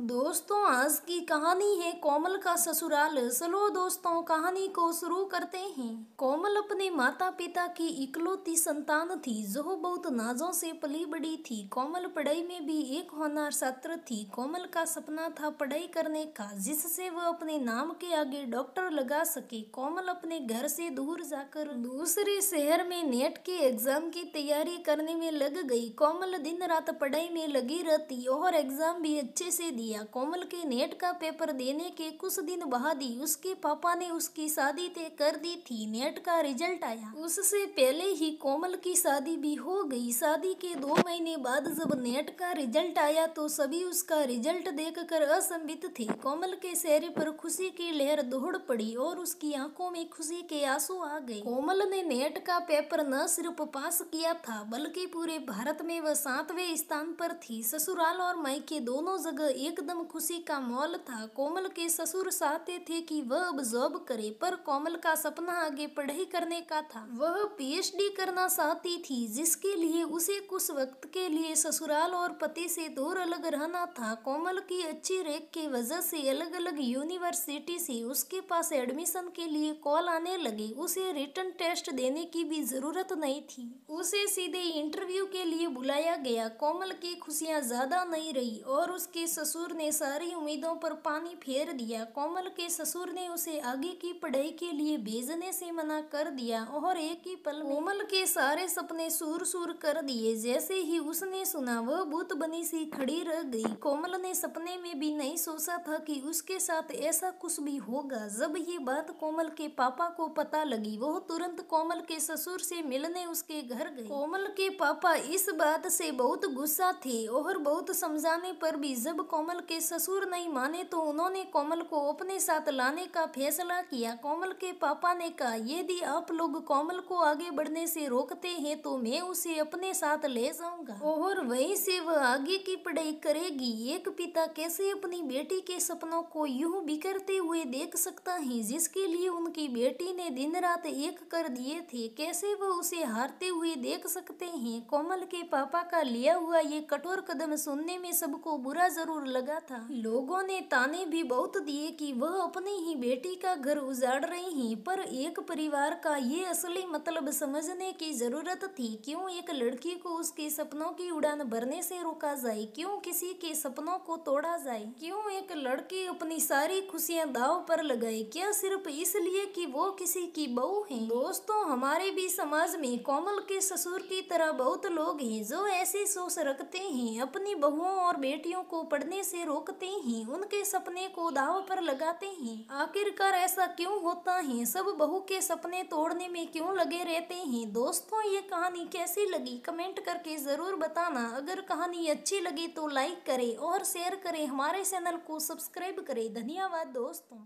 दोस्तों, आज की कहानी है कोमल का ससुराल। चलो दोस्तों, कहानी को शुरू करते हैं। कोमल अपने माता पिता की इकलौती संतान थी जो बहुत नाजों से पली बड़ी थी। कोमल पढ़ाई में भी एक होनहार छात्र थी। कोमल का सपना था पढ़ाई करने का, जिससे वह अपने नाम के आगे डॉक्टर लगा सके। कोमल अपने घर से दूर जाकर दूसरे शहर में नेट के एग्जाम की तैयारी करने में लग गई। कोमल दिन रात पढ़ाई में लगी रहती और एग्जाम भी अच्छे से दिया। कोमल के नेट का पेपर देने के कुछ दिन बाद ही उसके पापा ने उसकी शादी तय कर दी थी। नेट का रिजल्ट आया, उससे पहले ही कोमल की शादी भी हो गई। शादी के 2 महीने बाद जब नेट का रिजल्ट आया तो सभी उसका रिजल्ट देखकर असंभित थे। कोमल के चेहरे पर खुशी की लहर दौड़ पड़ी और उसकी आंखों में खुशी के आंसू आ गए। कोमल ने नेट का पेपर न सिर्फ पास किया था, बल्कि पूरे भारत में वह 7वें स्थान पर थी। ससुराल और मायके दोनों जगह एकदम खुशी का माहौल था। कोमल के ससुर चाहते थे कि वह अब जॉब करे, पर कोमल का सपना आगे पढ़ाई करने का था। वह पीएचडी करना चाहती थी, जिसके लिए उसे कुछ वक्त के लिए ससुराल और पति से दूर अलग रहना था। कोमल की अच्छी रैंक की वजह से अलग अलग यूनिवर्सिटी से उसके पास एडमिशन के लिए कॉल आने लगे। उसे रिटन टेस्ट देने की भी जरूरत नहीं थी, उसे सीधे इंटरव्यू के लिए बुलाया गया। कोमल की खुशियां ज्यादा नहीं रही और उसके ससुर ने सारी उम्मीदों पर पानी फेर दिया। कोमल के ससुर ने उसे आगे की पढ़ाई के लिए भेजने से मना कर दिया और एक ही पल में कोमल के सारे सपने सूर सूर कर दिए। जैसे ही उसने सुना, वह भूत बनी सी खड़ी रह गई। कोमल ने सपने में भी नहीं सोचा था कि उसके साथ ऐसा कुछ भी होगा। जब ये बात कोमल के पापा को पता लगी, वो तुरंत कोमल के ससुर से मिलने उसके घर गए। कोमल के पापा इस बात से बहुत गुस्सा थे और बहुत समझाने पर भी जब कोमल के ससुर नहीं माने तो उन्होंने कोमल को अपने साथ लाने का फैसला किया। कोमल के पापा ने कहा, यदि आप लोग कोमल को आगे बढ़ने से रोकते हैं तो मैं उसे अपने साथ ले जाऊंगा और वहीं से वह आगे की पढ़ाई करेगी। एक पिता कैसे अपनी बेटी के सपनों को यूं बिखरते हुए देख सकता है, जिसके लिए उनकी बेटी ने दिन रात एक कर दिए थे। कैसे वह उसे हारते हुए देख सकते हैं। कोमल के पापा का लिया हुआ ये कठोर कदम सुनने में सबको बुरा जरूर लगा था। लोगों ने ताने भी बहुत दिए कि वह अपनी ही बेटी का घर उजाड़ रही हैं, पर एक परिवार का ये असली मतलब समझने की जरूरत थी। क्यों एक लड़की को उसके सपनों की उड़ान भरने से रोका जाए, क्यों किसी के सपनों को तोड़ा जाए, क्यों एक लड़की अपनी सारी खुशियां दांव पर लगाए, क्या सिर्फ इसलिए कि वो किसी की बहू है। दोस्तों, हमारे भी समाज में कोमल के ससुर की तरह बहुत लोग हैं जो ऐसी सोच रखते हैं, अपनी बहुओं और बेटियों को पढ़ने से रोकते हैं, उनके सपने को दांव पर लगाते हैं। आखिरकार ऐसा क्यों होता है, सब बहू के सपने तोड़ने में क्यों लगे रहते हैं। दोस्तों, ये कहानी कैसी लगी कमेंट करके जरूर बताना। अगर कहानी अच्छी लगी तो लाइक करें और शेयर करें, हमारे चैनल को सब्सक्राइब करें। धन्यवाद दोस्तों।